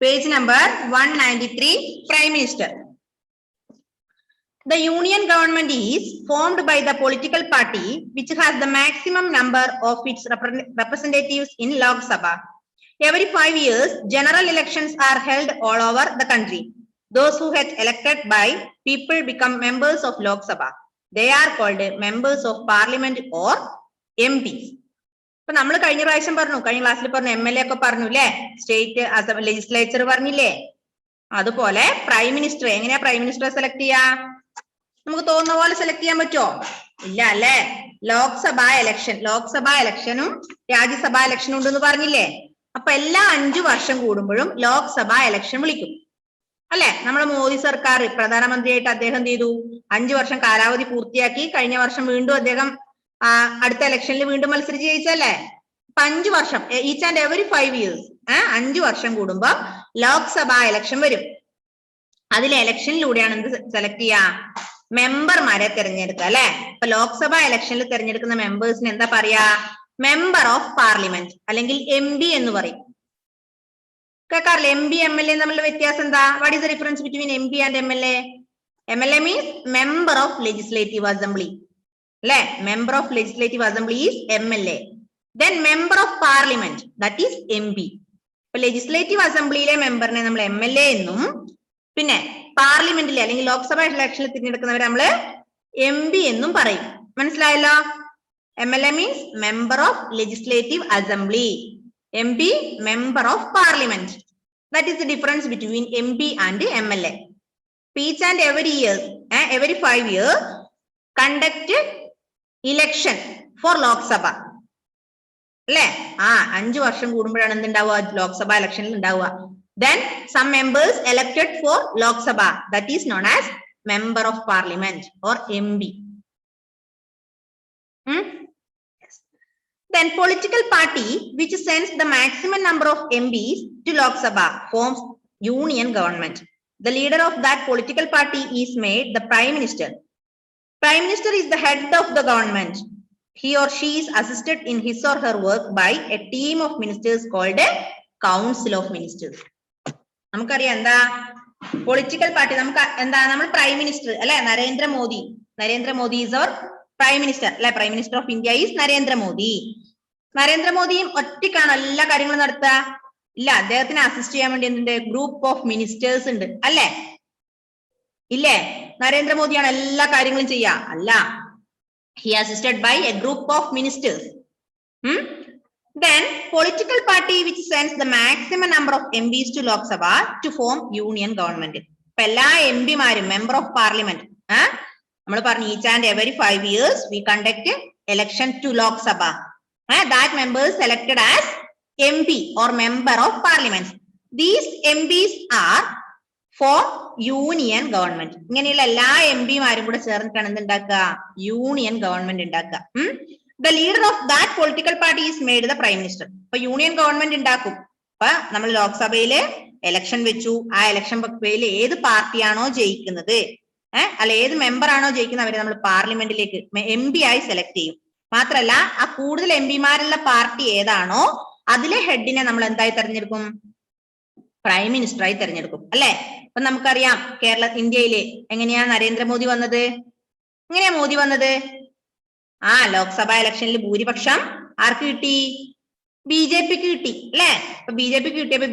Page number 193, Prime Minister. The union government is formed by the political party which has the maximum number of its representatives in Lok Sabha. Every 5 years, general elections are held all over the country. Those who get elected by people become members of Lok Sabha. They are called members of parliament or MPs. ഇപ്പൊ നമ്മൾ കഴിഞ്ഞ പ്രാവശ്യം പറഞ്ഞു, കഴിഞ്ഞ ക്ലാസ്സിൽ പറഞ്ഞു MLA ഒക്കെ പറഞ്ഞു അല്ലെ, സ്റ്റേറ്റ് ലെജിസ്ലേച്ചർ പറഞ്ഞില്ലേ. അതുപോലെ പ്രൈം മിനിസ്റ്റർ, എങ്ങനെയാ പ്രൈം മിനിസ്റ്ററെ സെലക്ട് ചെയ്യാ? നമുക്ക് തോന്നുന്ന പോലെ സെലക്ട് ചെയ്യാൻ പറ്റുമോ? ഇല്ല അല്ലെ. ലോക്സഭാ ഇലക്ഷനും രാജ്യസഭാ ഇലക്ഷനും ഉണ്ടെന്ന് പറഞ്ഞില്ലേ. അപ്പൊ എല്ലാ 5 വർഷം കൂടുമ്പോഴും ലോക്സഭാ ഇലക്ഷൻ വിളിക്കും അല്ലെ. നമ്മുടെ മോദി സർക്കാർ പ്രധാനമന്ത്രിയായിട്ട് അദ്ദേഹം എന്ത് ചെയ്തു? 5 വർഷം കാലാവധി പൂർത്തിയാക്കി. കഴിഞ്ഞ വർഷം വീണ്ടും അദ്ദേഹം അടുത്ത ഇലക്ഷനിൽ വീണ്ടും മത്സരിച്ച് ജയിച്ചല്ലേ. 5 വർഷം, ഈച്ച് ആൻഡ് എവറി 5 ഇയേഴ്സ്, 5 വർഷം കൂടുമ്പോ ലോക്സഭാ ഇലക്ഷൻ വരും. അതിലെ ഇലക്ഷനിലൂടെയാണ് എന്ത് സെലക്ട് ചെയ്യാ? മെമ്പർമാരെ തിരഞ്ഞെടുക്കുക അല്ലെ. ഇപ്പൊ ലോക്സഭാ ഇലക്ഷനിൽ തിരഞ്ഞെടുക്കുന്ന മെമ്പേഴ്സിന് എന്താ പറയാ? മെമ്പർ ഓഫ് പാർലമെന്റ് അല്ലെങ്കിൽ MP എന്ന് പറയും. കേൾക്കാറില്ലേ? MP MLA തമ്മിലുള്ള വ്യത്യാസം എന്താ? What is the difference between MP and MLA? MLA means member of legislative assembly അല്ലെ. Member of legislative assembly is MLA. Then member of parliament that is MP. ഇപ്പൊ legislative അസംബ്ലിയിലെ മെമ്പറിനെ നമ്മൾ MLA എന്നും, പിന്നെ പാർലമെന്റിലെ അല്ലെങ്കിൽ ലോക്സഭാ ഇലക്ഷനിൽ തിരഞ്ഞെടുക്കുന്നവരെ നമ്മള് MP എന്നും പറയും. മനസ്സിലായല്ലോ? MLA means member of legislative assembly, MP member of parliament. That is the difference between MP and MLA. Each and every year, every 5 years, conduct election for Lok Sabha. അല്ലെ. 5 വർഷം കൂടുമ്പോഴാണ് എന്തുണ്ടാവുക? ലോക്സഭ ഇലക്ഷനിൽ ഉണ്ടാവുക. Then some members elected for Lok Sabha, that is known as member of parliament or MP. Then political party which sends the maximum number of MPs to Lok Sabha forms union government. The leader of that political party is made the prime minister. Prime minister is the head of the government. He or she is assisted in his or her work by a team of ministers called a council of ministers. നമുക്കറിയാം എന്താ political party? നമുക്ക് എന്താ, നമ്മൾ prime minister അല്ലെ, Narendra Modi is our prime minister അല്ലെ. Prime minister of India is നരേന്ദ്രമോദിയും ഒറ്റയ്ക്കാണ് എല്ലാ കാര്യങ്ങളും നടത്തുക? ഇല്ല, അദ്ദേഹത്തിന് അസിസ്റ്റ് ചെയ്യാൻ വേണ്ടി എന്തുണ്ട്? ഗ്രൂപ്പ് ഓഫ് മിനിസ്റ്റേഴ്സ് ഉണ്ട് അല്ലെ. ഇല്ലേ? നരേന്ദ്രമോദിയാണ് എല്ലാ കാര്യങ്ങളും ചെയ്യുക? അല്ല, he assisted by a group of ministers. Then political party which sends the maximum number of MPs to Lok Sabha to form union government. ഇപ്പൊ എല്ലാ MP മാരും member of parliament, നമ്മൾ പറഞ്ഞു each and every 5 years we conduct election to Lok Sabha. That members selected as MP or member of parliament. These MPs are for union government. ഇങ്ങനെയുള്ള എല്ലാ MP മാരും കൂടെ ചേർന്നിട്ടാണ് എന്തുണ്ടാക്കുക? യൂണിയൻ ഗവൺമെന്റ് ഉണ്ടാക്കുക. The leader of that political party is made the prime minister. ഇപ്പൊ union government ഉണ്ടാക്കും. ഇപ്പൊ നമ്മൾ ലോക്സഭയില് ഇലക്ഷൻ വെച്ചു. ആ ഇലക്ഷൻ പ്രക്രിയയിൽ ഏത് പാർട്ടിയാണോ ജയിക്കുന്നത്, അല്ല ഏത് മെമ്പർ ആണോ ജയിക്കുന്നത്, അവരെ നമ്മൾ പാർലമെന്റിലേക്ക് MP ആയി സെലക്ട് ചെയ്യും. മാത്രല്ല ആ കൂടുതൽ MP മാരുള്ള പാർട്ടി ഏതാണോ അതിലെ ഹെഡിനെ നമ്മൾ എന്തായി തെരഞ്ഞെടുക്കും? പ്രൈം മിനിസ്റ്ററായി തെരഞ്ഞെടുക്കും അല്ലെ. അപ്പൊ നമുക്കറിയാം ഇന്ത്യയില് എങ്ങനെയാ നരേന്ദ്രമോദി വന്നത്? എങ്ങനെയാ മോദി വന്നത്? ലോക്സഭാ ഇലക്ഷനിൽ ഭൂരിപക്ഷം ആർക്ക് കിട്ടി? BJPക്ക് കിട്ടി അല്ലെ. അപ്പൊ BJPക്ക് കിട്ടിയപ്പോ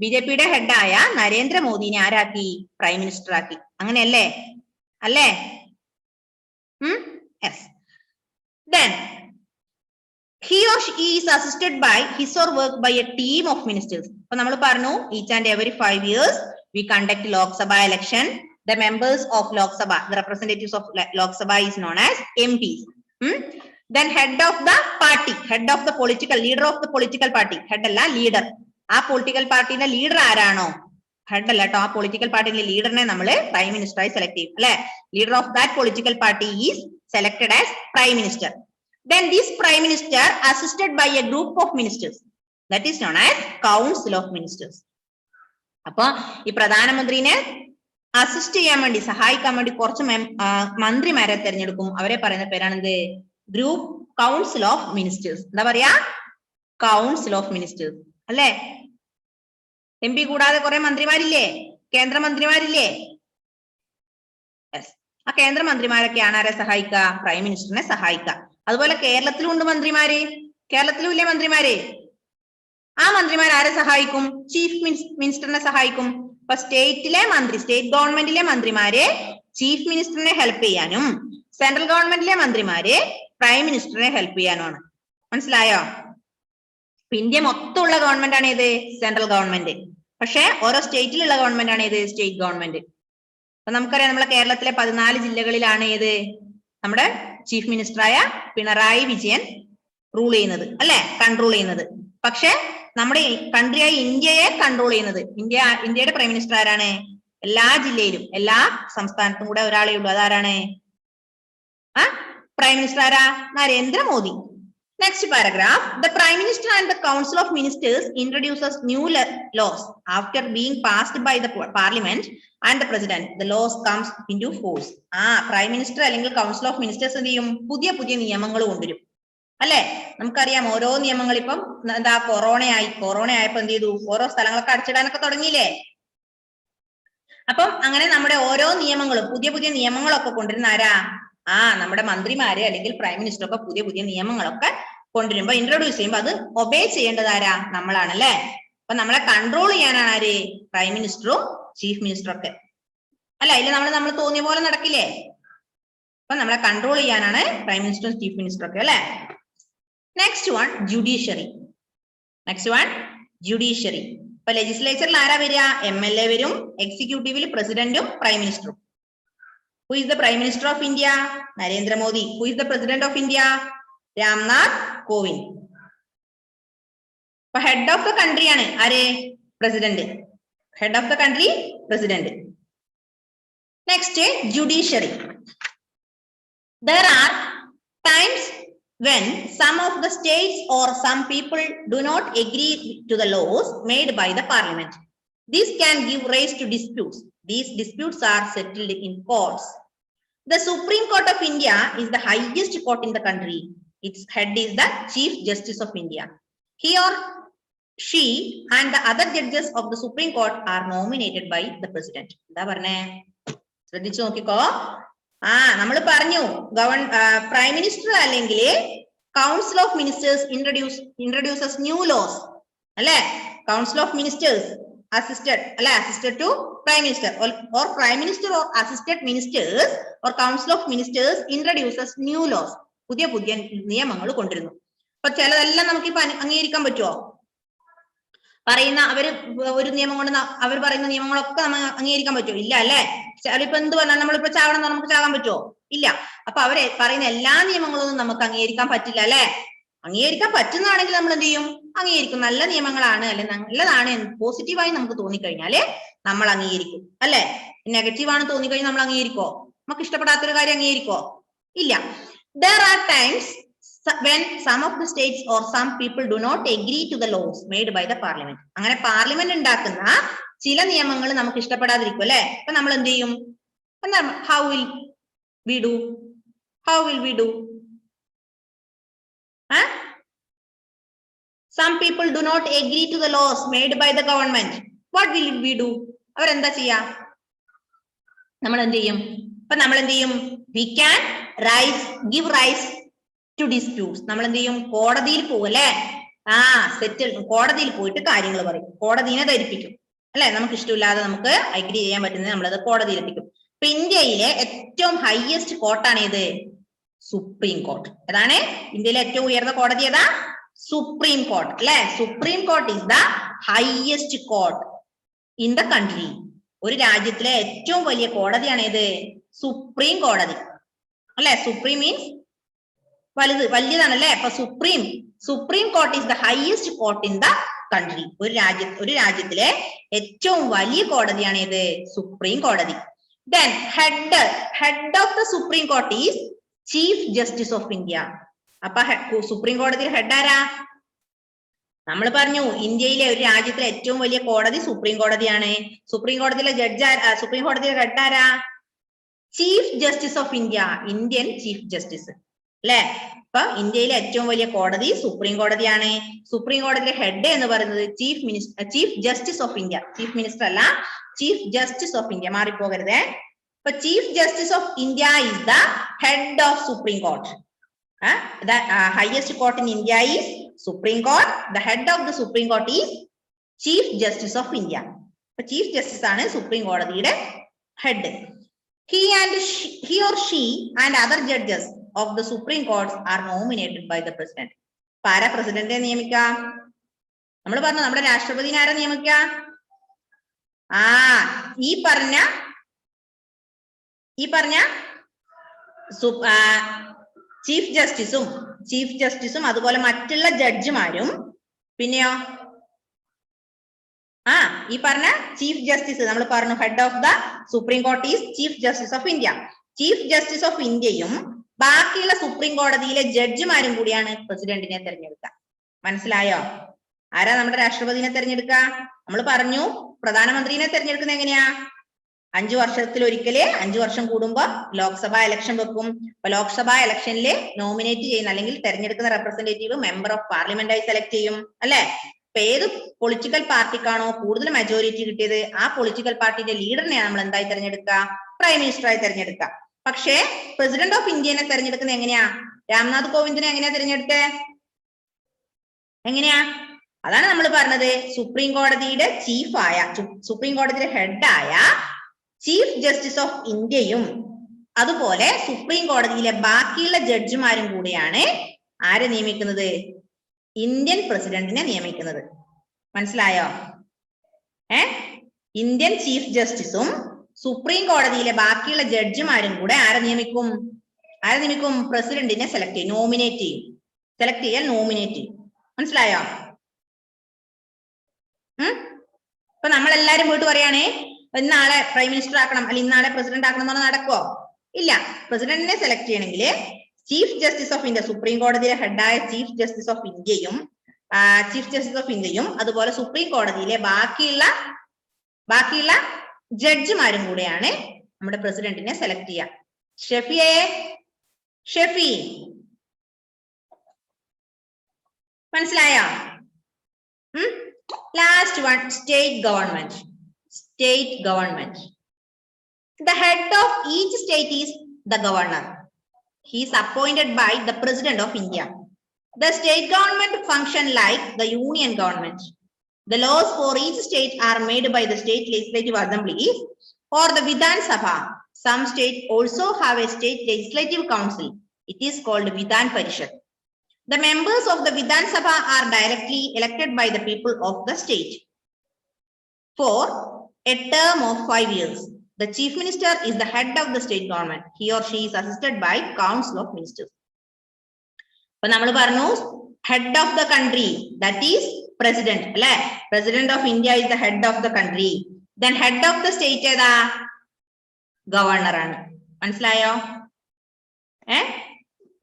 BJPയുടെ ഹെഡായ നരേന്ദ്രമോദിനെ ആരാക്കി? പ്രൈം മിനിസ്റ്റർ ആക്കി. അങ്ങനെയല്ലേ? അല്ലേ? Yes. Then he or she is assisted by his or work by a team of ministers. അപ്പൊ നമ്മൾ പറഞ്ഞു each and every 5 years we conduct Lok Sabha election. The members of Lok Sabha, the representatives of Lok Sabha is known as MPs. Then head of the party, leader of the political party, head അല്ല leader. ആ political പാർട്ടിയുടെ leader ആരാണോ, head അല്ല കേട്ടോ, ആ political പാർട്ടിയിലെ ലീഡറിനെ നമ്മൾ prime മിനിസ്റ്ററായി select ചെയ്യും അല്ലെ. Leader of that political party is selected as prime minister. Then this prime minister assisted by a group of ministers that is known as council of ministers. അപ്പൊ ഈ പ്രധാനമന്ത്രിനെ assist ചെയ്യാൻ വേണ്ടി, സഹായിക്കാൻ വേണ്ടി കുറച്ച് മന്ത്രിമാരെ തെരഞ്ഞെടുക്കും. അവരെ പറയുന്ന പേരാണെന്ത്? Group council of ministers. എന്താ പറയാ? കൗൺസിൽ ഓഫ് മിനിസ്റ്റേഴ്സ് അല്ലെ. MP കൂടാതെ കുറെ മന്ത്രിമാരില്ലേ, കേന്ദ്രമന്ത്രിമാരില്ലേ? യെസ്, ആ കേന്ദ്രമന്ത്രിമാരൊക്കെയാണ് ആരെ സഹായിക്കുക? പ്രൈം മിനിസ്റ്ററിനെ സഹായിക്കുക. അതുപോലെ കേരളത്തിലും ഉണ്ട് മന്ത്രിമാര്, കേരളത്തിലും ഇല്ലേ മന്ത്രിമാര്? ആ മന്ത്രിമാർ ആരെ സഹായിക്കും? ചീഫ് മിനിസ്റ്ററിനെ സഹായിക്കും. അപ്പൊ സ്റ്റേറ്റിലെ മന്ത്രി, സ്റ്റേറ്റ് ഗവൺമെന്റിലെ മന്ത്രിമാരെ ചീഫ് മിനിസ്റ്ററിനെ ഹെൽപ്പ് ചെയ്യാനും സെൻട്രൽ ഗവൺമെന്റിലെ മന്ത്രിമാരെ പ്രൈം മിനിസ്റ്ററിനെ ഹെൽപ്പ് ചെയ്യാനുമാണ്. മനസ്സിലായോ? ഇന്ത്യ മൊത്തമുള്ള ഗവൺമെന്റ് ആണ് ഏത്? Central government. പക്ഷെ ഓരോ സ്റ്റേറ്റിലുള്ള ഗവൺമെന്റ് ആണ് ഏത്? State government. അപ്പൊ നമുക്കറിയാം നമ്മളെ കേരളത്തിലെ 14 ജില്ലകളിലാണ് ഏത്? നമ്മുടെ ചീഫ് മിനിസ്റ്ററായ പിണറായി വിജയൻ റൂൾ ചെയ്യുന്നത്, അല്ലെ? കൺട്രോൾ ചെയ്യുന്നത്. പക്ഷെ നമ്മുടെ കൺട്രിയായ ഇന്ത്യയെ കൺട്രോൾ ചെയ്യുന്നത്, ഇന്ത്യയുടെ പ്രൈം മിനിസ്റ്റർ ആരാണ്? എല്ലാ ജില്ലയിലും എല്ലാ സംസ്ഥാനത്തും കൂടെ ഒരാളേ ഉള്ളൂ. അതാരാണ്? പ്രൈം മിനിസ്റ്റർ ആരാ? Narendra Modi. Next paragraph. The Prime Minister and the Council of Ministers introduces new laws after being passed by the Parliament and the President. The laws comes into force. Prime minister അല്ലെങ്കിൽ council of ministers എന്ത് ചെയ്യും? പുതിയ പുതിയ നിയമങ്ങൾ കൊണ്ടുവരും, അല്ലെ? നമുക്കറിയാം ഓരോ നിയമങ്ങൾ. ഇപ്പം എന്താ, കൊറോണ ആയപ്പോ എന്ത് ചെയ്തു? ഓരോ സ്ഥലങ്ങളൊക്കെ അടച്ചിടാനൊക്കെ തുടങ്ങിയില്ലേ? അപ്പം അങ്ങനെ നമ്മുടെ ഓരോ നിയമങ്ങളും, പുതിയ പുതിയ നിയമങ്ങളൊക്കെ കൊണ്ടുവരുന്ന ആരാ? നമ്മുടെ മന്ത്രിമാര് അല്ലെങ്കിൽ പ്രൈം മിനിസ്റ്റർ ഒക്കെ പുതിയ പുതിയ നിയമങ്ങളൊക്കെ കൊണ്ടുവരുമ്പോ, ഇൻട്രൊഡ്യൂസ് ചെയ്യുമ്പോ അത് ഒബേ ചെയ്യേണ്ടത് ആരാ? നമ്മളാണ്, അല്ലെ? അപ്പൊ നമ്മളെ കൺട്രോൾ ചെയ്യാനാണ് ആര്? പ്രൈം മിനിസ്റ്ററും ചീഫ് മിനിസ്റ്ററും ഒക്കെ, അല്ല? ഇല്ല, നമ്മൾ തോന്നിയ പോലെ നടക്കില്ലേ? അപ്പൊ നമ്മളെ കൺട്രോൾ ചെയ്യാനാണ് പ്രൈം മിനിസ്റ്ററും ചീഫ് മിനിസ്റ്ററും ഒക്കെ, അല്ലെ? Next one, judiciary. ഇപ്പൊ ലെജിസ്ലേച്ചറിൽ ആരാ വരിക? MLA വരും. എക്സിക്യൂട്ടീവിൽ പ്രസിഡന്റും prime മിനിസ്റ്ററും. Who is the Prime Minister of India? Narendra Modi. Who is the President of India? Ramnath Kovind. അപ്പൊ ഹെഡ് ഓഫ് ദ കൺട്രി ആണ് ആര്? President. Head of the country president. Next, judiciary. There are times when some of the states or some people do not agree to the laws made by the parliament. This can give rise to disputes. These disputes are settled in courts. The Supreme Court of India is the highest court in the country. Its head is the Chief Justice of India. He or she and the other judges of the Supreme Court are nominated by the President. എന്താ പറഞ്ഞേ? ശ്രദ്ധിച്ചു നോക്കിക്കോ. നമ്മൾ പറഞ്ഞു prime minister അല്ലെങ്കിൽ council of ministers introduces new laws, അല്ലെ? Council of ministers assisted to prime minister or prime minister or assisted ministers or council of ministers introduces new laws. പുതിയ പുതിയ നിയമങ്ങൾ കൊണ്ടുവരുന്നു. അപ്പൊ ചിലതെല്ലാം നമുക്ക് ഇപ്പൊ അംഗീകരിക്കാൻ പറ്റുമോ? പറയുന്ന ഒരു നിയമം കൊണ്ട് അവർ പറയുന്ന നിയമങ്ങളൊക്കെ നമുക്ക് അംഗീകരിക്കാൻ പറ്റുമോ? ഇല്ല, അല്ലെ? ചിലപ്പോ എന്ത് പറഞ്ഞാൽ നമ്മളിപ്പോ ചാവണം നമുക്ക് ചാകാൻ പറ്റുമോ? ഇല്ല. അപ്പൊ അവര് പറയുന്ന എല്ലാ നിയമങ്ങളൊന്നും നമുക്ക് അംഗീകരിക്കാൻ പറ്റില്ല, അല്ലെ? അംഗീകരിക്കാൻ പറ്റുന്നതാണെങ്കിൽ നമ്മൾ എന്ത് ചെയ്യും? അംഗീകരിക്കും. നല്ല നിയമങ്ങളാണ് അല്ലെ, നല്ലതാണ് പോസിറ്റീവായി നമുക്ക് തോന്നിക്കഴിഞ്ഞാല് നമ്മൾ അംഗീകരിക്കും, അല്ലെ? നെഗറ്റീവാണ് തോന്നിക്കഴിഞ്ഞാൽ നമ്മൾ അംഗീകരിക്കോ? നമുക്ക് ഇഷ്ടപ്പെടാത്തൊരു കാര്യം അംഗീകരിക്കോ? ഇല്ല. There are times when some of the states or some people do not agree to the laws made by the parliament. അങ്ങനെ പാർലമെന്റ് ഉണ്ടാക്കുന്ന ചില നിയമങ്ങൾ നമുക്ക് ഇഷ്ടപ്പെടാതിരിക്കും, അല്ലെ? അപ്പൊ നമ്മൾ എന്ത് ചെയ്യും? How will we do? Some people do not agree to the laws made by the government. What will we do? അവരെന്താ ചെയ്യാ? നമ്മൾ എന്ത് ചെയ്യും? അപ്പൊ നമ്മൾ എന്ത് ചെയ്യും? We can give rise to disputes. നമ്മൾ എന്ത് ചെയ്യും? കോടതിയിൽ പോകും, അല്ലെ? കോടതിയിൽ പോയിട്ട് കാര്യങ്ങൾ പറയും, കോടതിനെ ധരിപ്പിക്കും, അല്ലെ? നമുക്ക് ഇഷ്ടമില്ലാതെ നമുക്ക് അഗ്രി ചെയ്യാൻ പറ്റുന്നത് നമ്മളത് കോടതിയിൽ എത്തിക്കും. ഇപ്പൊ ഇന്ത്യയിലെ ഏറ്റവും ഹയസ്റ്റ് കോർട്ടാണ് ഏത്? Supreme court. ഏതാണ് ഇന്ത്യയിലെ ഏറ്റവും ഉയർന്ന കോടതി? ഏതാ? സുപ്രീം കോർട്ട്, അല്ലെ? Supreme court is the highest court in the country. ഒരു രാജ്യത്തിലെ ഏറ്റവും വലിയ കോടതിയാണ് ഏത്? സുപ്രീം കോടതി, അല്ലെ? സുപ്രീം മീൻസ് വലിയതാണ്, അല്ലെ? അപ്പൊ supreme court is the highest court in the country. ഒരു രാജ്യത്തിലെ ഏറ്റവും വലിയ കോടതിയാണ് ഏത്? സുപ്രീം കോടതി. Then head of the Supreme Court is Chief Justice of India. അപ്പൊ സുപ്രീം കോടതിയിൽ ഹെഡ് ആരാ? നമ്മൾ പറഞ്ഞു ഇന്ത്യയിലെ ഒരു രാജ്യത്തിലെ ഏറ്റവും വലിയ കോടതി സുപ്രീം കോടതിയാണ്. സുപ്രീം കോടതിയിലെ സുപ്രീം കോടതിയിലെ ഹെഡ് ആരാ? Chief justice of India, Indian chief justice, അല്ലെ? ഇപ്പൊ ഇന്ത്യയിലെ ഏറ്റവും വലിയ കോടതി സുപ്രീം കോടതിയാണ്. സുപ്രീം കോടതിയുടെ ഹെഡ് എന്ന് പറയുന്നത് chief justice of India. Chief minister അല്ല, ചീഫ് ജസ്റ്റിസ് ഓഫ് ഇന്ത്യ. മാറിപ്പോകരുതേ. ഇപ്പൊ chief justice of India is the head of supreme court. The highest court in India is Supreme Court. The head of the Supreme Court is Chief Justice of India. Chief Justice ആണ് supreme കോടതിയുടെ head. He or she and other judges of the Supreme Court are nominated by the President. ആരാ പ്രസിഡന്റിനെ നിയമിക്ക? നമ്മൾ പറഞ്ഞു നമ്മുടെ രാഷ്ട്രപതിനെ ആരാ നിയമിക്ക? ഈ പറഞ്ഞ ചീഫ് ജസ്റ്റിസും അതുപോലെ മറ്റുള്ള ജഡ്ജിമാരും പിന്നെയോ ഈ പറഞ്ഞ ചീഫ് ജസ്റ്റിസ് നമ്മൾ പറഞ്ഞു head of the supreme court is chief justice of India. Chief justice of ഇന്ത്യയും ബാക്കിയുള്ള സുപ്രീം കോടതിയിലെ ജഡ്ജിമാരും കൂടിയാണ് പ്രസിഡന്റിനെ തെരഞ്ഞെടുക്കുക. മനസ്സിലായോ? ആരാ നമ്മുടെ രാഷ്ട്രപതിനെ തെരഞ്ഞെടുക്കുക? നമ്മൾ പറഞ്ഞു പ്രധാനമന്ത്രിനെ തെരഞ്ഞെടുക്കുന്നത് എങ്ങനെയാ? 5 വർഷത്തിലൊരിക്കല് 5 വർഷം കൂടുമ്പോ ലോക്സഭാ ഇലക്ഷൻ വെക്കും. അപ്പൊ ലോക്സഭാ ഇലക്ഷനിൽ നോമിനേറ്റ് ചെയ്യുന്ന അല്ലെങ്കിൽ തെരഞ്ഞെടുക്കുന്ന റെപ്രസെന്റേറ്റീവ് മെമ്പർ ഓഫ് പാർലമെന്റ് ആയി സെലക്ട് ചെയ്യും അല്ലെ? അപ്പൊ ഏത് പൊളിറ്റിക്കൽ പാർട്ടിക്കാണോ കൂടുതൽ മെജോറിറ്റി കിട്ടിയത് ആ പൊളിറ്റിക്കൽ പാർട്ടിയുടെ ലീഡറിനെയാണ് നമ്മൾ എന്തായി തെരഞ്ഞെടുക്കുക? പ്രൈം മിനിസ്റ്ററായി തെരഞ്ഞെടുക്കുക. പക്ഷേ പ്രസിഡന്റ് ഓഫ് ഇന്ത്യനെ തെരഞ്ഞെടുക്കുന്നത് എങ്ങനെയാ? രാംനാഥ് കോവിന്ദിനെ എങ്ങനെയാ തെരഞ്ഞെടുത്തേ? എങ്ങനെയാ? അതാണ് നമ്മൾ പറഞ്ഞത്. സുപ്രീം കോടതിയുടെ സുപ്രീം കോടതിയുടെ ഹെഡായ ചീഫ് ജസ്റ്റിസ് ഓഫ് ഇന്ത്യയും അതുപോലെ സുപ്രീം കോടതിയിലെ ബാക്കിയുള്ള ജഡ്ജിമാരും കൂടിയാണ് ആരെ നിയമിക്കുന്നത്? ഇന്ത്യൻ പ്രസിഡന്റിനെ നിയമിക്കുന്നത്. മനസ്സിലായോ? ഇന്ത്യൻ ചീഫ് ജസ്റ്റിസും സുപ്രീം കോടതിയിലെ ബാക്കിയുള്ള ജഡ്ജിമാരും കൂടെ ആരെ നിയമിക്കും? പ്രസിഡന്റിനെ സെലക്ട് ചെയ്യും, നോമിനേറ്റ് ചെയ്യും. സെലക്ട് ചെയ്യാൻ നോമിനേറ്റ് ചെയ്യും. മനസ്സിലായോ? ഇപ്പൊ നമ്മളെല്ലാരും പോയിട്ട് പറയാണേ ഇന്നാളെ പ്രൈം മിനിസ്റ്റർ ആക്കണം അല്ലെങ്കിൽ ഇന്നാളെ പ്രസിഡന്റ് ആക്കണം എന്ന് നടക്കുവോ? ഇല്ല. പ്രസിഡന്റിനെ സെലക്ട് ചെയ്യണമെങ്കിൽ chief justice of India, supreme കോടതിയിലെ ഹെഡായ ചീഫ് ജസ്റ്റിസ് ഓഫ് ഇന്ത്യയും അതുപോലെ സുപ്രീം കോടതിയിലെ ബാക്കിയുള്ള ജഡ്ജിമാരും കൂടെയാണ് നമ്മുടെ പ്രസിഡന്റിനെ സെലക്ട് ചെയ്യുക. ഷെഫി മനസ്സിലായോ? Last one, state government. The head of each state is the governor. He is appointed by the President of India. The state government function like the union government. The laws for each state are made by the state legislative assemblies or the Vidhan Sabha. Some states also have a state legislative council. It is called Vidhan Parishad. The members of the Vidhan Sabha are directly elected by the people of the state for a term of 5 years. The chief minister is the head of the state government. He or she is assisted by council of ministers. Appo nammal parnu head of the country, that is president alle. President of India is the head of the country. Then head of the state eda governor aanu. മനസ്സിലായോ?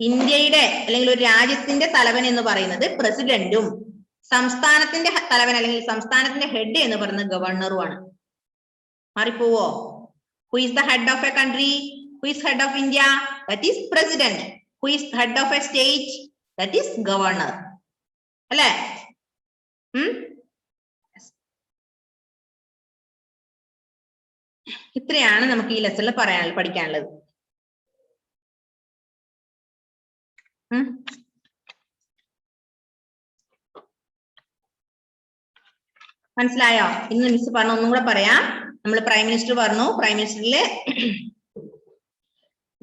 ഇന്ത്യയുടെ അല്ലെങ്കിൽ ഒരു രാജ്യത്തിന്റെ തലവൻ എന്ന് പറയുന്നത് പ്രസിഡന്റും സംസ്ഥാനത്തിന്റെ തലവൻ അല്ലെങ്കിൽ സംസ്ഥാനത്തിന്റെ ഹെഡ് എന്ന് പറയുന്നത് ഗവർണറുമാണ്. മാറിപ്പോവോ? Who is the head of a country? Who is head of India? That is president. Who is head of a state? That is governor. അല്ലേ? ഇത്രയാണ് നമുക്ക് ഈ ലെസണിൽ പഠിക്കാനുള്ളത്. മനസ്സിലായോ? ഇന്ന് മിസ് പറഞ്ഞു, ഒന്നും കൂടെ പറയാം. നമ്മൾ പ്രൈം മിനിസ്റ്റർ പറഞ്ഞു. പ്രൈം മിനിസ്റ്ററിലെ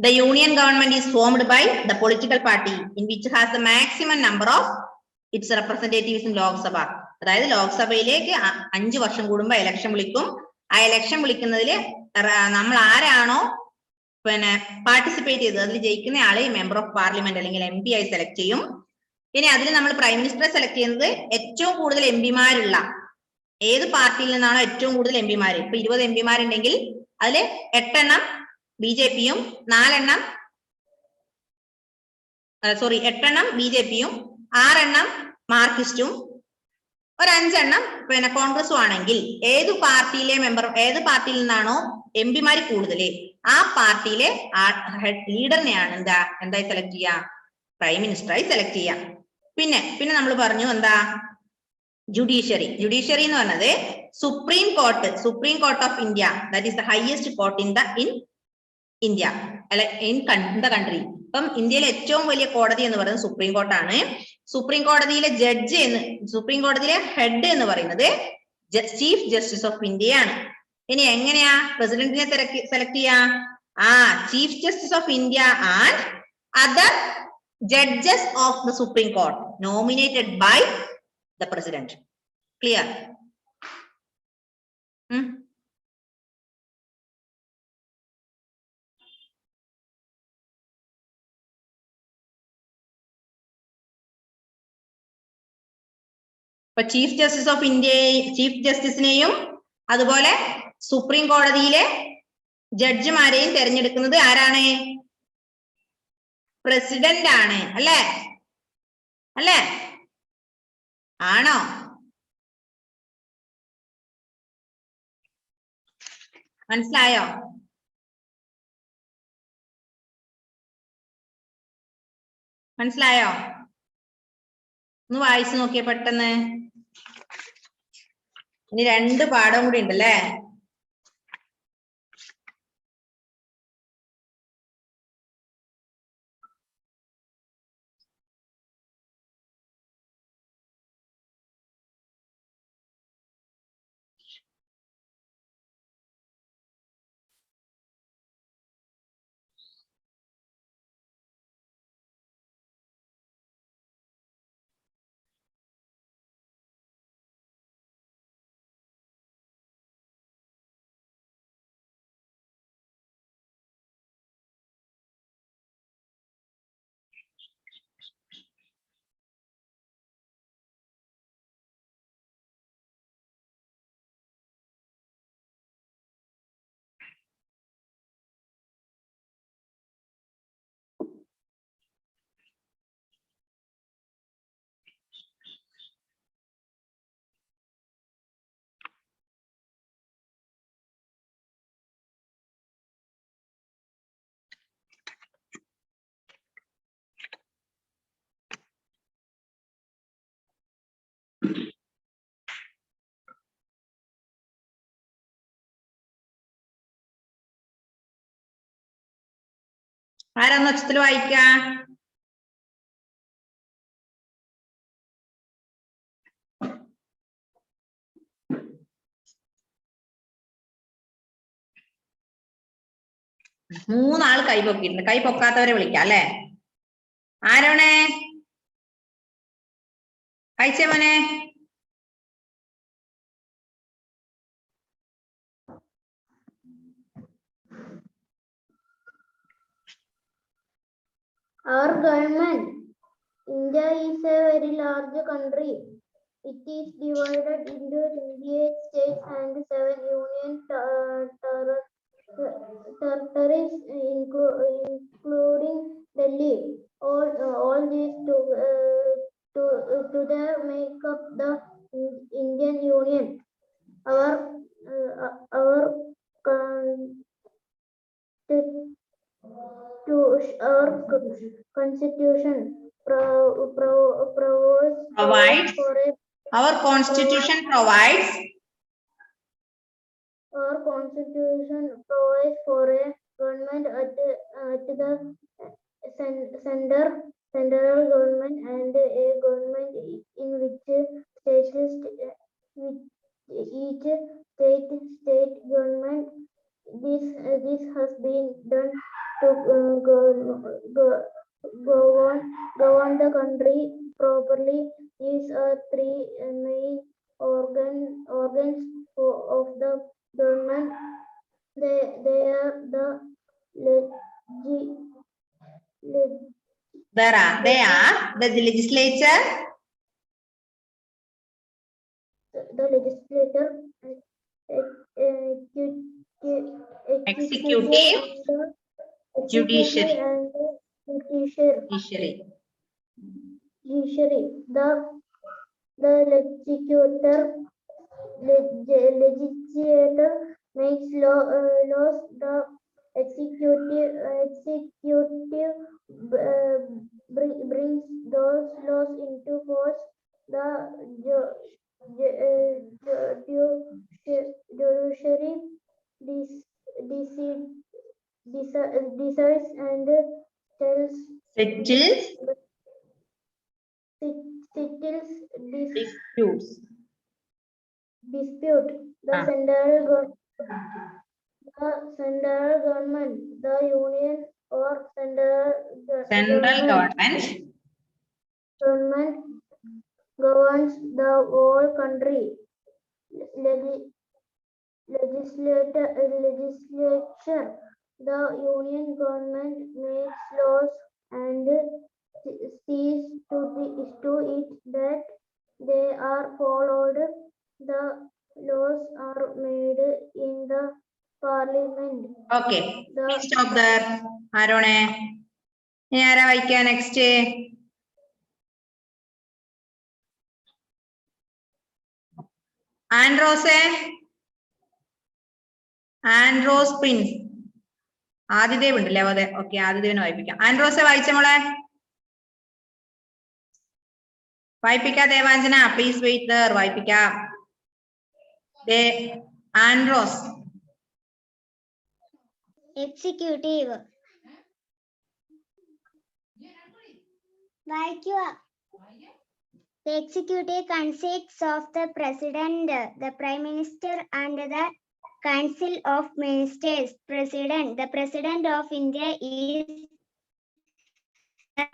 the union government is formed by the political party in which has the maximum number of its representatives in Lok Sabha. അതായത് ലോക്സഭയിലേക്ക് 5 വർഷം കൂടുമ്പോ ഇലക്ഷൻ വിളിക്കും. ആ ഇലക്ഷൻ വിളിക്കുന്നതിൽ നമ്മൾ ആരാണോ പാർട്ടിസിപ്പേറ്റ് ചെയ്തത് അതിൽ ജയിക്കുന്ന ആളെ മെമ്പർ ഓഫ് പാർലമെന്റ് അല്ലെങ്കിൽ MP ആയി സെലക്ട് ചെയ്യും. ഇനി അതിൽ നമ്മൾ പ്രൈം മിനിസ്റ്ററെ സെലക്ട് ചെയ്യുന്നത് ഏറ്റവും കൂടുതൽ MP-മാരുള്ള ഏത് പാർട്ടിയിൽ നിന്നാണോ ഏറ്റവും കൂടുതൽ MP-മാര്. ഇപ്പൊ 20 MP-മാരുണ്ടെങ്കിൽ അതില് 8 എണ്ണം BJP-യും 8 എണ്ണം BJP-യും 6 എണ്ണം മാർക്സിസ്റ്റും ഒരു 5 എണ്ണം കോൺഗ്രസും ആണെങ്കിൽ ഏത് പാർട്ടിയിൽ നിന്നാണോ MP-മാര് കൂടുതൽ ആ പാർട്ടിയിലെ ലീഡറിനെയാണ് എന്തായി സെലക്ട് ചെയ്യുക? പ്രൈം മിനിസ്റ്ററായി സെലക്ട് ചെയ്യാം. പിന്നെ നമ്മൾ പറഞ്ഞു എന്താ ജുഡീഷ്യറി എന്ന് പറഞ്ഞത് supreme court of India, that is the highest court in India അല്ലെ ഇൻ ദ കൺട്രി. ഇപ്പം ഇന്ത്യയിലെ ഏറ്റവും വലിയ കോടതി എന്ന് പറയുന്നത് സുപ്രീം കോർട്ടാണ്. സുപ്രീം കോടതിയിലെ സുപ്രീം കോടതിയിലെ ഹെഡ് എന്ന് പറയുന്നത് ചീഫ് ജസ്റ്റിസ് ഓഫ് ഇന്ത്യയാണ്. ഇനി എങ്ങനെയാ പ്രസിഡന്റിനെ സെലക്ട് ചെയ്യാ? Chief justice of India and other judges of the Supreme Court nominated by the president. Clear? Chief justice of chief ജസ്റ്റിസിനെയും അതുപോലെ സുപ്രീം കോടതിയിലെ ജഡ്ജിമാരെയും തെരഞ്ഞെടുക്കുന്നത് ആരാണ്? പ്രസിഡന്റ് ആണ്. അല്ലേ? ആണോ? മനസ്സിലായോ? ഒന്ന് വായിച്ചു നോക്കിയേ പെട്ടെന്ന്. ഇനി 2 പാഠം കൂടി ഉണ്ടല്ലേ? ആരാന്ന് ഒച്ചത്തിൽ വായിക്ക? മൂന്നാൾ കൈ പൊക്കിയിട്ടുണ്ട്. കൈ പൊക്കാത്തവരെ വിളിക്കാം അല്ലെ? ആരാണ്? കഴിച്ചേ മോനെ? Our government. India is a very large country. It is divided into 28 states and 7 union territories, including Delhi. All these together make up the Indian Union. Our constitution provides our constitution provides for a government at the central government and a government in which each state government. This has been done to govern the country properly. These are 3 main organs of the government. They are the legislature, the legislature, executive, judiciary. The legislator makes laws. The executive brings those laws into force. The judiciary decides and tells Settles settles disputes. dispute. The Ah. central government, the union or Central government government governs the whole country. Legislature, the union government makes laws and sees to it that they are followed. The laws are made in the parliament. Okay, please stop there. ആരോണേ ഇനി ആരാ വായിക്കാ next? ആൻഡ്രോസേ, Andros Prince. Adidev ഉണ്ടല്ലേ? അതെ, okay, ആദിദേവിനെ വായിപ്പിക്കാം. ആൻഡ്രോസെ വായിച്ച മോളെ, വായിപ്പിക്കാ. Devanjana please wait there. വായിപ്പിക്കാം. Andros. Executive. The executive consists of the president, the prime minister, and the council of ministers. The president of India is the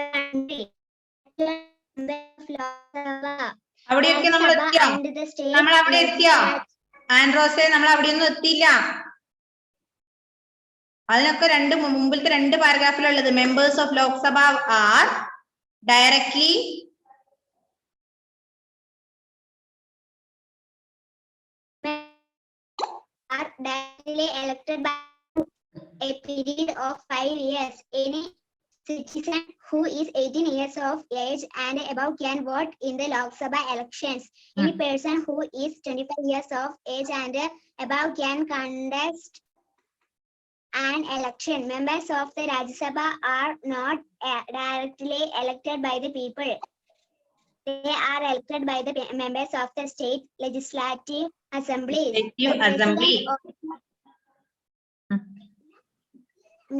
country. അവിടെയൊക്കെ നമ്മൾ എത്തിയോ? നമ്മൾ അവിടെ എത്തിയോ ആൻഡ്രോസെ? നമ്മൾ അവിടെയൊന്നും എത്തിയില്ല. അതിനൊക്കെ മുമ്പിലത്തെ 2 പാരഗ്രാഫിലുള്ളത് members of Lok Sabha R directly elected by a period of 5 years. Any citizen who is 18 years of age and above can vote in the Lok Sabha elections. Any person who is 25 years of age and above can contest an election. Members of the Rajya Sabha are not directly elected by the people. They are elected by the members of the state legislative assembly.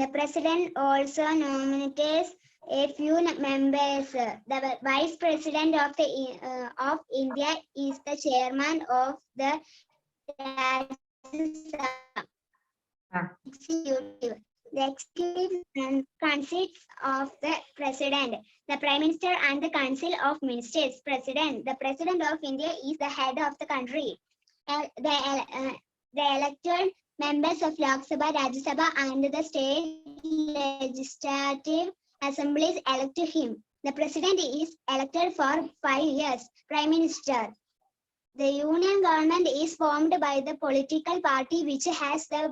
The president also nominates a few members. The vice president of India is the chairman of the executive. The executive consists of the president, the prime minister, and the council of ministers. The president of India is the head of the country. The elected members of Lok Sabha, Rajya Sabha, and the state legislative assemblies elect him. The president is elected for 5 years. Prime Minister. The union government is formed by the political party which has the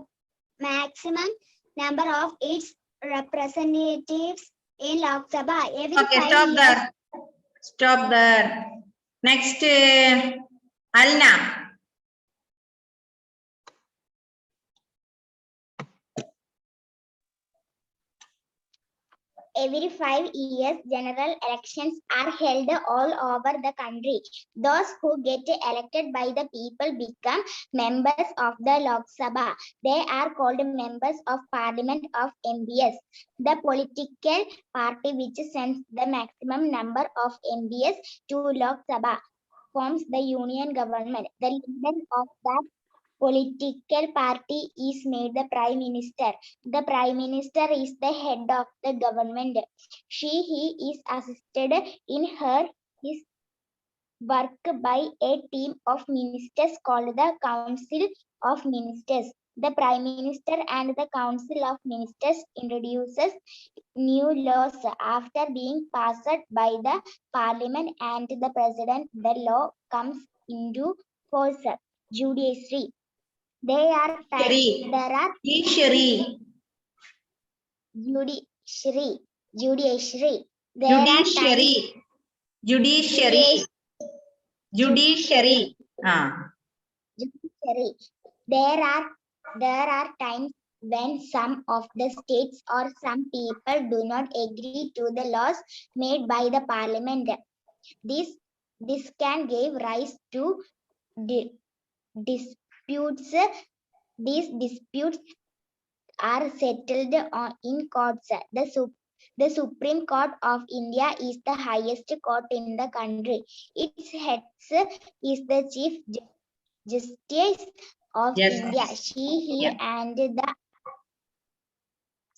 maximum number of its representatives in Lok Sabha. Okay, stop there. Next, Alna. Every 5 years, general elections are held all over the country. Those who get elected by the people become members of the Lok Sabha. They are called members of Parliament of MPs. The political party which sends the maximum number of MPs to Lok Sabha forms the union government. The leader of that political party is made the prime minister. The prime minister is the head of the government. He is assisted in his work by a team of ministers called the council of ministers. The prime minister and the council of ministers introduces new laws after being passed by the parliament and the president. The law comes into force. Judiciary. There are judiciary. There are times when some of the states or some people do not agree to the laws made by the parliament. This can give rise to di- disputes. These disputes are settled in courts. The Supreme Court of India is the highest court in the country. Its heads is the Chief Justice of Yes. India. He Yeah. and the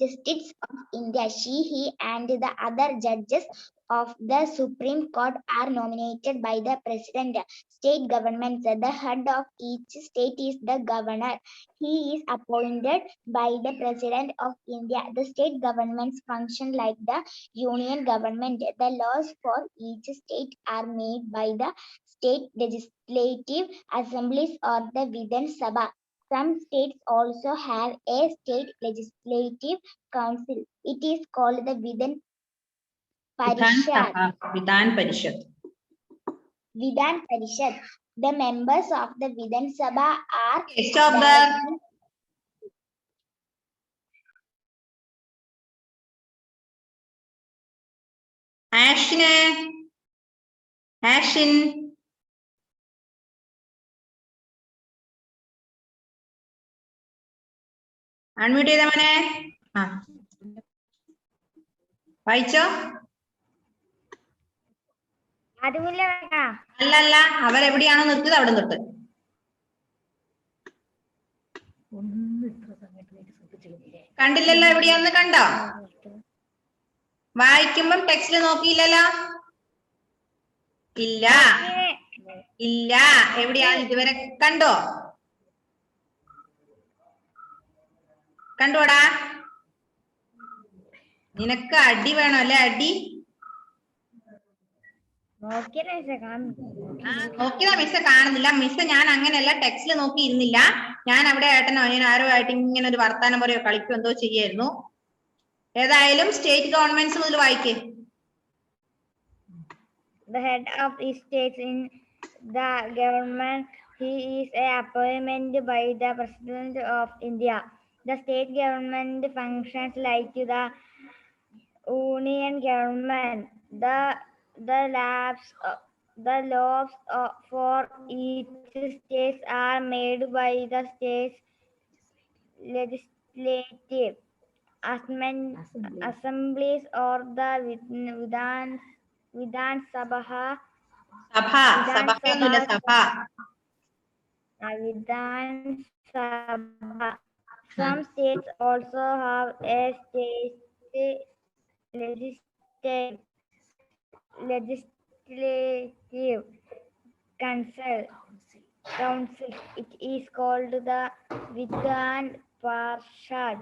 Justice of India. He and the other judges of the Supreme Court are nominated by the President. State governments. The head of each state is the governor. He is appointed by the President of India. The state governments function like the union government. The laws for each state are made by the state legislative assemblies or the Vidhan Sabha. Some states also have a state legislative council. It is called the Vidhan Parishad. Vidhan Parishad. Vidhan Parishad. The members of the Vidhan Sabha are Okay, stop there. Ashin. Unmute ചെയ്ത മോനെ. വായിച്ചോ? അല്ലല്ല, അവരെവിടെയാണോ നിർത്തിയത് അവിടെ നിർത്ത്. കണ്ടില്ലല്ലോ, എവിടെയാന്ന് കണ്ടോ? വായിക്കുമ്പം ടെക്സ്റ്റിൽ നോക്കിയില്ലല്ലോ? ഇല്ല ഇല്ല, എവിടെയാണ് ഇതുവരെ കണ്ടോ? കണ്ടോടാ? നിനക്ക് അടി വേണോ അല്ലെ? അടി നോക്കിയതാ മിസ് കാണുന്നില്ല. മിസ് ഞാൻ അങ്ങനെയല്ല, ടെക്സ്റ്റിൽ നോക്കി ഇരുന്നില്ല. ഞാൻ അവിടെ ഏട്ടനോ ഞാൻ ആരോ ആയിട്ട് ഇങ്ങനെ ഒരു വർത്താനം പറയോ കളിക്കോ എന്തോ ചെയ്യായിരുന്നു. ഏതായാലും സ്റ്റേറ്റ് ഗവൺമെന്റ്സ് മുതൽ വായിക്കേ. The head of each state in the government, he is appointed by the President of India. The state government functions like the union government. The laws for each state are made by the state legislative assemblies or the Vidhan Sabha. Vidhan Sabha. Some states also have a state legislative council. It is called the Vidhan Parishad.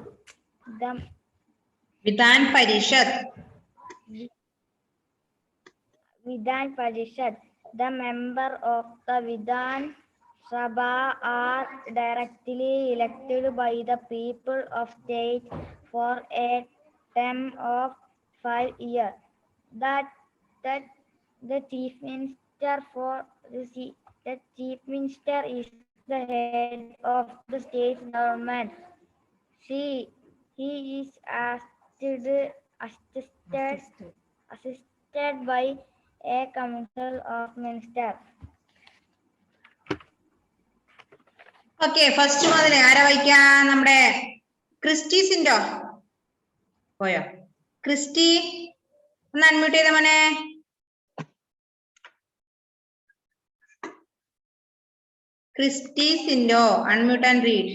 Vidhan Parishad. Vidhan Parishad. The member of the Vidhan Sabha are directly elected by the people of state for a term of 5 years. The chief minister is the head of the state government. He is assisted by a council of ministers. Okay, first മുതൽ ആരാ വായിക്കാം? നമ്മുടെ ക്രിസ്റ്റീസിൻഡോ പോയോ? Christy ഒന്ന് unmute ചെയ്ത മോനെ. ക്രിസ്റ്റീസിൻഡോ unmute and read.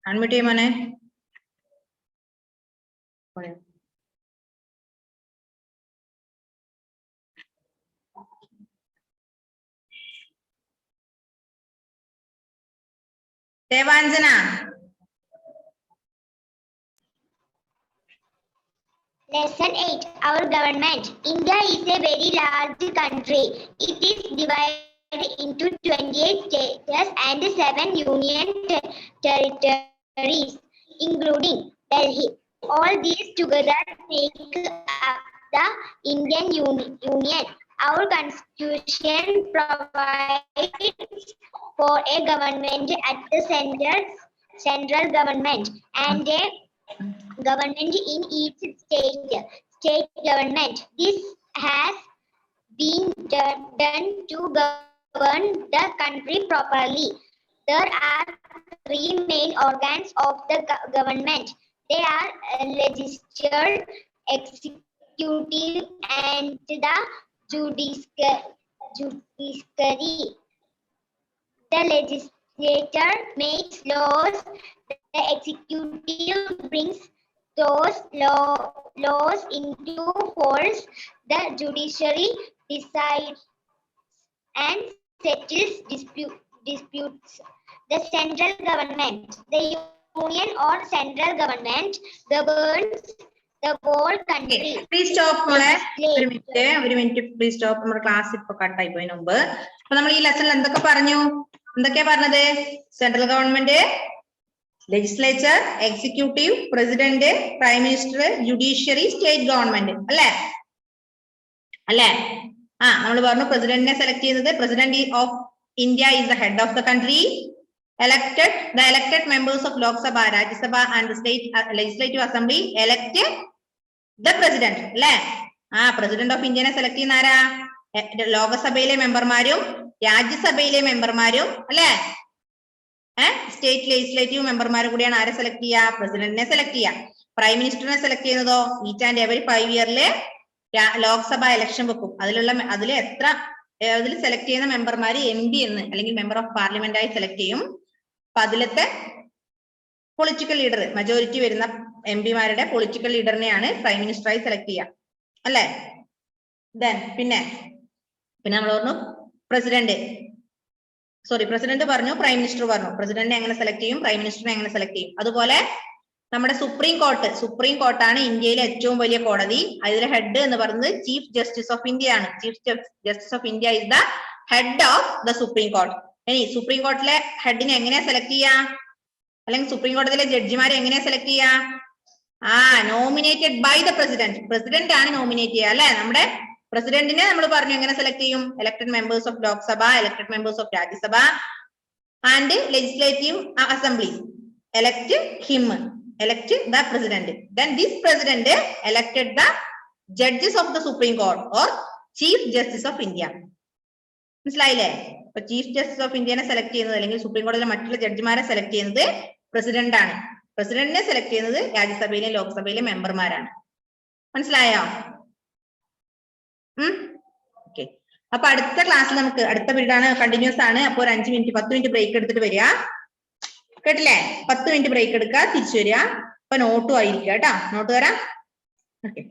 Unmute ചെയ്യ മോനെ. പോയോ? Devanjana. Lesson 8. Our government. India is a very large country. It is divided into 28 states and 7 union territories, including Delhi. All these together make up the Indian Union. Our constitution provides for a government at the central government and a government in each state government. This has been done to govern the country properly. There are three main organs of the government. They are legislature, executive, and the judiciary. The legislature makes laws. The executive brings those laws into force. The judiciary decides and settles disputes. The central government, the union or central government, governs the whole country. Please stop മോളെ. ഒരു minute please stop. നമ്മുടെ class ഇപ്പൊ കട്ടായി പോയി മുമ്പ്. അപ്പൊ നമ്മൾ ഈ ലെസണിൽ എന്തൊക്കെ പറഞ്ഞു? എന്തൊക്കെയാ പറഞ്ഞത്? Central government, legislature, executive, president, prime minister, judiciary, state government അല്ലേ? നമ്മൾ പറഞ്ഞു പ്രസിഡന്റിനെ സെലക്ട് ചെയ്യുന്നത് president of India is the head of the country. The elected members of Lok Sabha, Rajya Sabha and the state legislative assembly elect the president അല്ലേ? President of ഇന്ത്യനെ select ചെയ്യുന്ന ആരാ? ലോകസഭയിലെ മെമ്പർമാരും രാജ്യസഭയിലെ മെമ്പർമാരും അല്ലെ? State legislative മെമ്പർമാരും കൂടിയാണ് ആരെ select ചെയ്യുക? പ്രസിഡന്റിനെ select ചെയ്യുക. Prime മിനിസ്റ്ററിനെ select ചെയ്യുന്നതോ each and every 5 ഇയറില് Lok Sabha election വെക്കും. അതിൽ സെലക്ട് ചെയ്യുന്ന മെമ്പർമാര് MP എന്ന് അല്ലെങ്കിൽ മെമ്പർ ഓഫ് പാർലമെന്റ് ആയി സെലക്ട് ചെയ്യും. അപ്പൊ അതിലത്തെ പൊളിറ്റിക്കൽ ലീഡർ, മെജോറിറ്റി വരുന്ന MP-മാരുടെ പൊളിറ്റിക്കൽ ലീഡറിനെയാണ് പ്രൈം മിനിസ്റ്ററായി സെലക്ട് ചെയ്യുക അല്ലെ? പിന്നെ നമ്മൾ പറഞ്ഞു പ്രസിഡന്റ് പറഞ്ഞു, പ്രൈം മിനിസ്റ്റർ പറഞ്ഞു. പ്രസിഡന്റിനെ എങ്ങനെ സെലക്ട് ചെയ്യും, പ്രൈം മിനിസ്റ്ററിനെ എങ്ങനെ സെലക്ട് ചെയ്യും. അതുപോലെ നമ്മുടെ സുപ്രീം കോർട്ടാണ് ഇന്ത്യയിലെ ഏറ്റവും വലിയ കോടതി. അതിലെ ഹെഡ് എന്ന് പറയുന്നത് ചീഫ് ജസ്റ്റിസ് ഓഫ് ഇന്ത്യ ആണ്. Chief justice of India is the head of the supreme court. ഇനി സുപ്രീം കോർട്ടിലെ ഹെഡിനെ എങ്ങനെയാ സെലക്ട് ചെയ്യാ, അല്ലെങ്കിൽ സുപ്രീം കോടതിയിലെ ജഡ്ജിമാരെ എങ്ങനെയാ സെലക്ട് ചെയ്യാ? നോമിനേറ്റഡ് ബൈ ദ പ്രസിഡന്റ് ആണ് നോമിനേറ്റ് ചെയ്യുക അല്ലെ? നമ്മുടെ പ്രസിഡന്റിനെ നമ്മൾ പറഞ്ഞു എങ്ങനെ സെലക്ട് ചെയ്യും? Elected members of Lok Sabha, elected members of Rajya Sabha and legislative assemblies elect the president. Then this president elected the judges of the Supreme Court or Chief Justice of India. മനസ്സിലായില്ലേ? അപ്പൊ ചീഫ് ജസ്റ്റിസ് ഓഫ് ഇന്ത്യനെ സെലക്ട് ചെയ്യുന്നത് അല്ലെങ്കിൽ supreme കോടതിയിലെ മറ്റുള്ള ജഡ്ജിമാരെ select ചെയ്യുന്നത് president ആണ്. പ്രസിഡന്റിനെ select ചെയ്യുന്നത് രാജ്യസഭയിലെയും ലോക്സഭയിലെയും മെമ്പർമാരാണ്. മനസ്സിലായോ? ഓക്കെ. അപ്പൊ അടുത്ത ക്ലാസ്സിൽ നമുക്ക് അടുത്ത പീരീഡ് ആണ്, കണ്ടിന്യൂസ് ആണ്. അപ്പൊ ഒരു 5 മിനിറ്റ് 10 മിനിറ്റ് ബ്രേക്ക് എടുത്തിട്ട് വരിക. കേട്ടില്ലേ? 10 മിനിറ്റ് ബ്രേക്ക് എടുക്കുക, തിരിച്ചു വരിക. അപ്പൊ നോട്ടും ആയിരിക്കുക കേട്ടോ. നോട്ട് തരാം. ഓക്കെ.